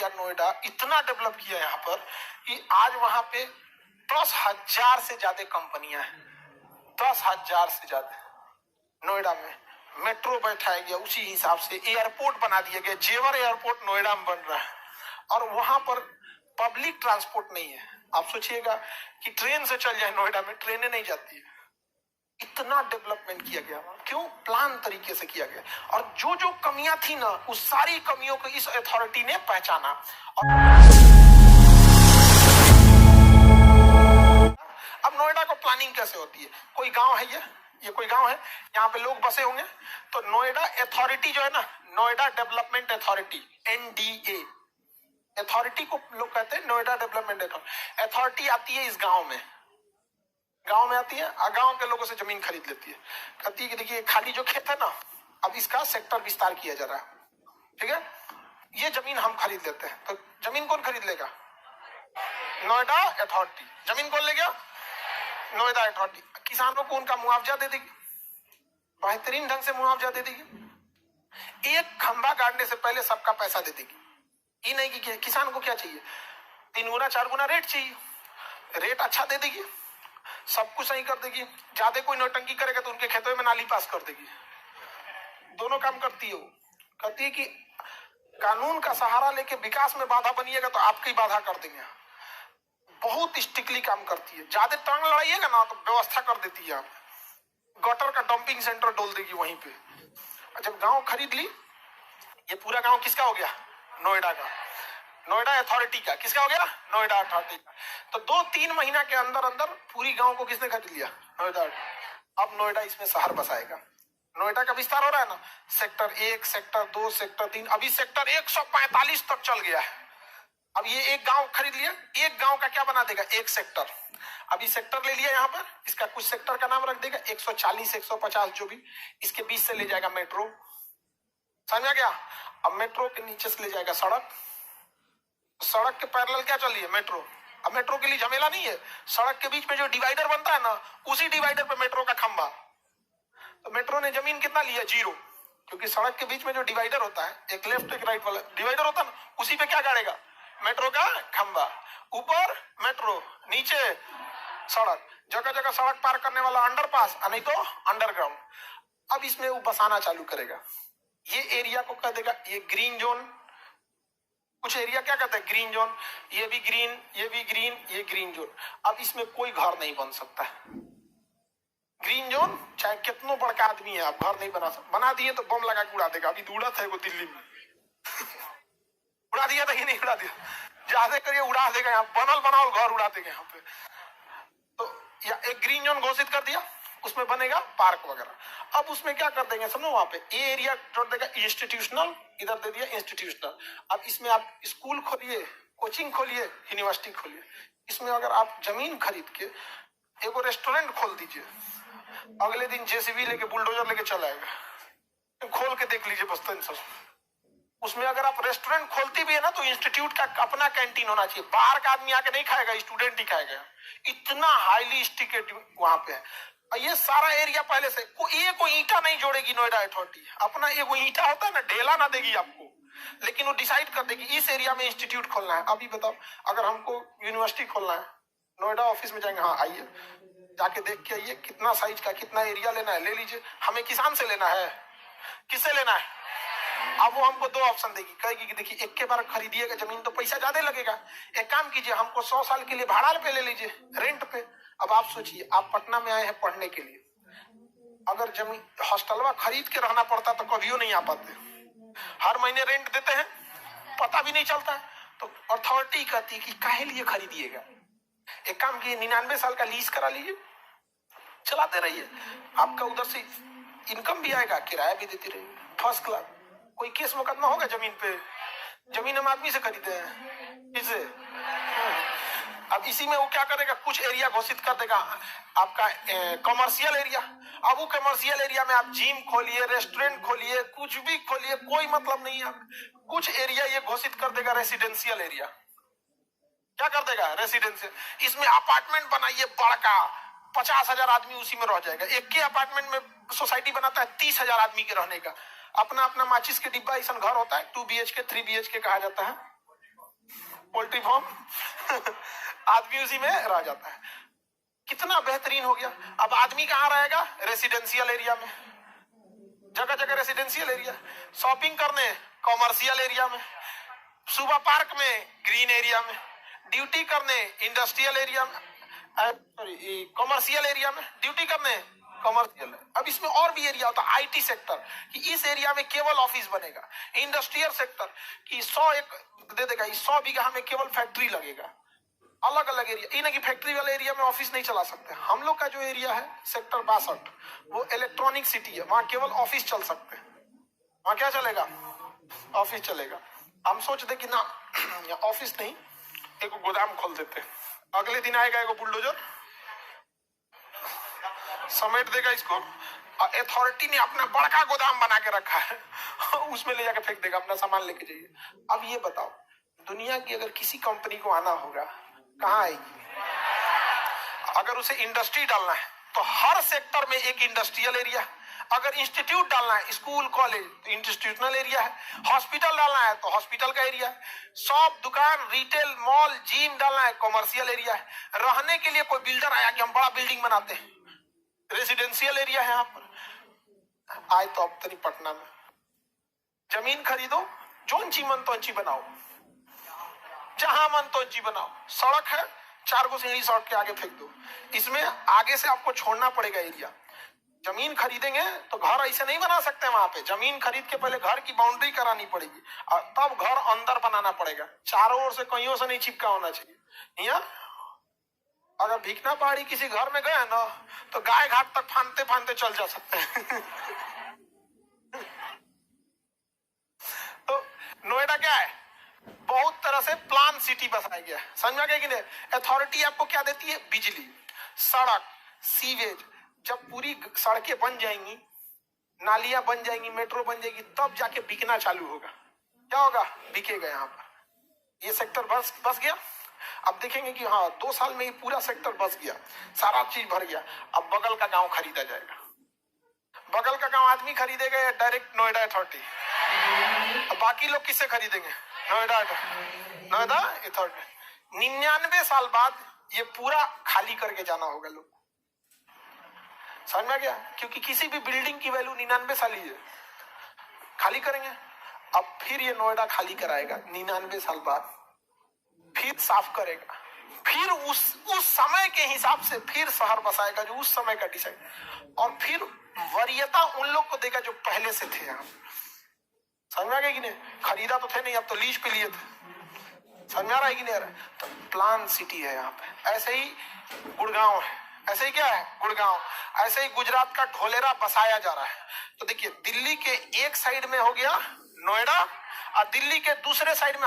किया नोएडा, इतना डेवलप किया यहाँ पर कि आज वहां पे 10,000 से ज्यादा कंपनियां हैं। 10,000 से ज्यादा नोएडा में मेट्रो बैठाया गया, उसी हिसाब से एयरपोर्ट बना दिया गया। जेवर एयरपोर्ट नोएडा में बन रहा है और वहां पर पब्लिक ट्रांसपोर्ट नहीं है। आप सोचिएगा कि ट्रेन से चल जाए नोएडा में, ट्रेनें नहीं जाती है। इतना डेवलपमेंट किया गया, क्यों? प्लान तरीके से किया गया। और जो जो कमियां थी ना, उस सारी कमियों को इस अथॉरिटी ने पहचाना। अब नोएडा को प्लानिंग कैसे होती है? कोई गांव है, ये कोई गांव है, यहाँ पे लोग बसे होंगे, तो नोएडा अथॉरिटी जो है ना, Noida development authority, NDA authority को लोग कहते हैं नोएडा डेवलपमेंट अथॉरिटी। आती है इस गांव में आती है और गांव के लोगों से जमीन खरीद लेती है। कहती है कि देखिए खाली जो खेत है ना, अब इसका सेक्टर विस्तार किया जा रहा है, ठीक है, ये जमीन हम खरीद लेते हैं। तो जमीन कौन खरीद लेगा? नोएडा अथॉरिटी। जमीन कौन ले गया? नोएडा अथॉरिटी। किसानों को उनका मुआवजा दे देगी, बेहतरीन ढंग से मुआवजा दे देगी। एक खंभा गाड़ने से पहले सबका पैसा दे देगी। ये नहीं कि किसान को क्या चाहिए, 3 गुना 4 गुना रेट चाहिए, रेट अच्छा दे देगी, सब कुछ सही कर देगी। ज्यादा कोई नौटंकी करेगा तो उनके खेतों में नाली पास कर देगी। दोनों काम करती है वो। कहती है कि कानून का सहारा लेके विकास में बाधा बनिएगा तो आपकी बाधा कर देंगे। बहुत स्ट्रिक्टली काम करती है। ज्यादा टांग लड़ाइएगा ना तो व्यवस्था कर देती है। आप गटर का डंपिंग सेंटर डोल देगी वहीं पे। जब गांव खरीद ली, ये पूरा गांव किसका हो गया? नोएडा का, नोएडा अथॉरिटी का। किसका हो गया? नोएडा अथॉरिटी का। तो 2-3 महीना के अंदर अंदर पूरी गांव को किसने खरीद लिया? नोएडा। अब नोएडा इसमें शहर बसाएगा। नोएडा का विस्तार हो रहा है ना, सेक्टर 1, सेक्टर 2, सेक्टर 3, अभी सेक्टर 145 तक चल गया है। अब ये एक गांव खरीद लिया, एक गांव का क्या बना देगा? एक सेक्टर। अभी सेक्टर ले लिया यहाँ पर, इसका कुछ सेक्टर का नाम रख देगा 140, 150 जो भी, इसके बीच से ले जाएगा मेट्रो। समझ गया? अब मेट्रो के नीचे से ले जाएगा सड़क, सड़क के पैरेलल क्या चल रही है? मेट्रो। अब मेट्रो के लिए झमेला नहीं है, सड़क के बीच में जो डिवाइडर बनता है ना, उसी डिवाइडर पे मेट्रो का खंभा। तो मेट्रो ने जमीन कितना लिया? 0, क्योंकि सड़क के बीच में जो डिवाइडर होता है, एक लेफ्ट एक राइट वाला डिवाइडर होता है ना, उसी पे क्या गाड़ेगा? मेट्रो का खंभा। ऊपर मेट्रो, नीचे सड़क, जगह जगह सड़क पार करने वाला अंडरपास, नहीं तो अंडरग्राउंड। अब इसमें वो बसाना चालू करेगा। ये एरिया को कह देगा ये ग्रीन जोन। कुछ एरिया क्या कहते हैं? Green zone. ये भी ग्रीन, ये भी ग्रीन, ये ग्रीन जोन। अब इसमें कोई घर नहीं बन सकता है। ग्रीन जोन चाहे कितना बड़का आदमी है, आप घर नहीं बना सकते। बना दिए तो बम लगा के उड़ा देगा। अभी उड़ा था वो दिल्ली में उड़ा दिया था कि नहीं उड़ा दिया? ज्यादा करिए उड़ा देगा। यहाँ बनल बनाओ घर उड़ा देगा यहाँ पे। तो या एक ग्रीन जोन घोषित कर दिया, उसमें बनेगा पार्क वगैरह। अब उसमें क्या कर देंगे समझो, वहां पे ये एरिया जोड़ देगा इंस्टीट्यूशनल, इधर दे दिया इंस्टीट्यूशनल। अब इसमें आप स्कूल खोलिए, कोचिंग खोलिए, यूनिवर्सिटी खोलिए। इसमें अगर आप जमीन खरीद के एगो रेस्टोरेंट खोल दीजिए, अगले दिन JCB लेके बुलडोजर लेके चला आएगा। खोल के देख लीजिए बस। उसमें अगर आप रेस्टोरेंट खोलती भी है ना, तो इंस्टीट्यूट का अपना कैंटीन होना चाहिए। बाहर का आदमी आके नहीं खाएगा, स्टूडेंट ही खाएगा। इतना हाईली स्टिकेट वहां पे है। ये सारा एरिया पहले से कोई ईंटा नहीं जोड़ेगी नोएडा अथॉरिटी। अपना एगो ईंटा होता है ना, ढेला ना देगी आपको, लेकिन वो डिसाइड कर देगी इस एरिया में इंस्टीट्यूट खोलना है। अभी बताओ, अगर हमको यूनिवर्सिटी खोलना है, नोएडा ऑफिस में जाएंगे, हाँ आइए, जाके देख के आइए कितना साइज का, कितना एरिया लेना है, ले लीजिए। हमें किसान से लेना है, किससे लेना है? अब वो हमको 2 ऑप्शन देगी, कहेगी कि देखिए एक के बार खरीदिएगा जमीन तो पैसा ज्यादा लगेगा, एक काम कीजिए हमको 100 साल के लिए भाड़ा पे ले लीजिए, रेंट पे। अब आप सोचिए, आप पटना में आए हैं पढ़ने के लिए, अगर जमीन हॉस्टलवा खरीद के रहना पड़ता तो कभी नहीं आ पाते। हर महीने रेंट देते हैं, पता भी नहीं चलता है। तो अथॉरिटी कहती है कि काहे लिए खरीदिएगा, एक काम कीजिए 99 साल का लीज करा लीजिए, चलाते रहिए, आपका उधर से इनकम भी आएगा, किराया भी देती रहिए, फर्स्ट क्लास। कोई केस मुकदमा होगा जमीन पे? जमीन हम आदमी से खरीदे हैं, किससे? अब इसी में वो क्या करेगा, कुछ एरिया घोषित कर देगा आपका कमर्शियल एरिया। अब वो कमर्शियल एरिया में आप जिम खोलिए, रेस्टोरेंट खोलिए, कुछ भी खोलिए, कोई मतलब नहीं है। कुछ एरिया ये घोषित कर देगा रेसिडेंशियल एरिया। क्या कर देगा? रेसिडेंशियल। इसमें अपार्टमेंट बनाइए बड़का, 50,000 आदमी उसी में रह जाएगा। एक के अपार्टमेंट में सोसाइटी बनाता है 30,000 आदमी के रहने का। अपना अपना माचिस के डिब्बा ऐसा घर होता है, 2 BHK 3 BHK कहा जाता है। पोल्ट्री फार्म आदमी उसी में रह जाता है। कितना बेहतरीन हो गया। अब आदमी कहाँ रहेगा? रेसिडेंशियल एरिया में, जगह जगह रेसिडेंशियल एरिया। शॉपिंग करने कॉमर्शियल एरिया में, सुबह पार्क में ग्रीन एरिया में, ड्यूटी करने इंडस्ट्रियल एरिया में, सॉरी कॉमर्शियल एरिया में, ड्यूटी करने कॉमर्शियल। अब इसमें और भी एरिया होता है, आईटी सेक्टर कि इस एरिया में केवल ऑफिस बनेगा, इंडस्ट्रियल सेक्टर कि 100 एक दे देगा, 100 बीघा में केवल फैक्ट्री लगेगा। अलग अलग एरिया, ये ना कि फैक्ट्री वाले एरिया में ऑफिस नहीं चला सकते। हम लोग का जो एरिया है सेक्टर 62 वो इलेक्ट्रॉनिक सिटी है, वहां केवल ऑफिस चल सकते हैं। वहां क्या चलेगा? ऑफिस चलेगा। हम सोचते कि ना ऑफिस नहीं, एक गोदाम खोल देते, अगले दिन आएगा एक बुलडोजर समेट देगा इसको। अथॉरिटी ने अपना बड़का गोदाम बना के रखा है उसमें ले जाकर फेंक देगा, अपना सामान लेके जाइए। अब ये बताओ, दुनिया की अगर किसी कंपनी को आना होगा कहाँ आएगी? अगर उसे इंडस्ट्री डालना है तो हर सेक्टर में एक इंडस्ट्रियल एरिया, अगर इंस्टीट्यूट डालना है स्कूल कॉलेज तो इंस्टीट्यूशनल एरिया है, हॉस्पिटल डालना है तो हॉस्पिटल का एरिया है, शॉप दुकान रिटेल मॉल जिम डालना है कॉमर्शियल एरिया है। रहने के लिए कोई बिल्डर आया कि हम बड़ा बिल्डिंग बनाते हैं, रेसिडेंशियल एरिया है। यहाँ पर आए तो अब तरी पटना में जमीन खरीदो, जोन ची मन तो बनाओ, जहां मन तो बनाओ। सड़क है, 4 गो सीढ़ी सड़क के आगे फेंक दो, इसमें आगे से आपको छोड़ना पड़ेगा एरिया। जमीन खरीदेंगे तो घर ऐसे नहीं बना सकते, वहां पे जमीन खरीद के पहले घर की बाउंड्री करानी पड़ेगी और तब घर अंदर बनाना पड़ेगा। चारों ओर से कहीं से नहीं चिपका होना चाहिए। यहाँ अगर भीखना पहाड़ी किसी घर में गए ना तो गाय घाट तक फांदते फांदते चल जा सकते हैं तो नोएडा क्या है? बहुत तरह से प्लान सिटी बसाया गया है, समझा गया कि नहीं? अथॉरिटी आपको क्या देती है? बिजली, सड़क, सीवेज। जब पूरी सड़कें बन जाएंगी, नालियां बन जाएंगी, मेट्रो बन जाएगी, तब जाके बिकना चालू होगा। क्या होगा? बिकेगा। यहाँ पर ये सेक्टर बस गया। अब देखेंगे कि हाँ 2 साल में ये पूरा सेक्टर बस गया, सारा चीज भर गया। अब बगल का गांव खरीदा जाएगा। बगल का गांव आदमी खरीदेगा या डायरेक्ट नोएडा अथॉरिटी? बाकी लोग किससे खरीदेंगे? नोएडा अथॉरिटी। 99 साल बाद ये पूरा खाली करके जाना होगा लोग, समझ में गया? क्योंकि किसी भी बिल्डिंग की वैल्यू 99 साल ही है। खाली करेंगे, अब फिर ये नोएडा खाली कराएगा 99 साल बाद, फिर साफ करेगा, फिर उस समय के हिसाब से फिर शहर बसाएगा जो उस समय का डिसाइड, और फिर वरीयता उन लोग को देगा जो पहले से थे यहाँ। समझ में आ गया कि नहीं? खरीदा तो थे नहीं, अब तो लीज पे लिए थे। समझ आ रहा है कि नहीं? तो प्लान सिटी है यहाँ पे। ऐसे ही गुड़गांव है, ऐसे ही क्या है? गुड़गांव। ऐसे ही गुजरात का ढोलेरा बसाया जा रहा है। तो देखिए, दिल्ली के एक साइड में हो गया नोएडा और दिल्ली के दूसरे साइड में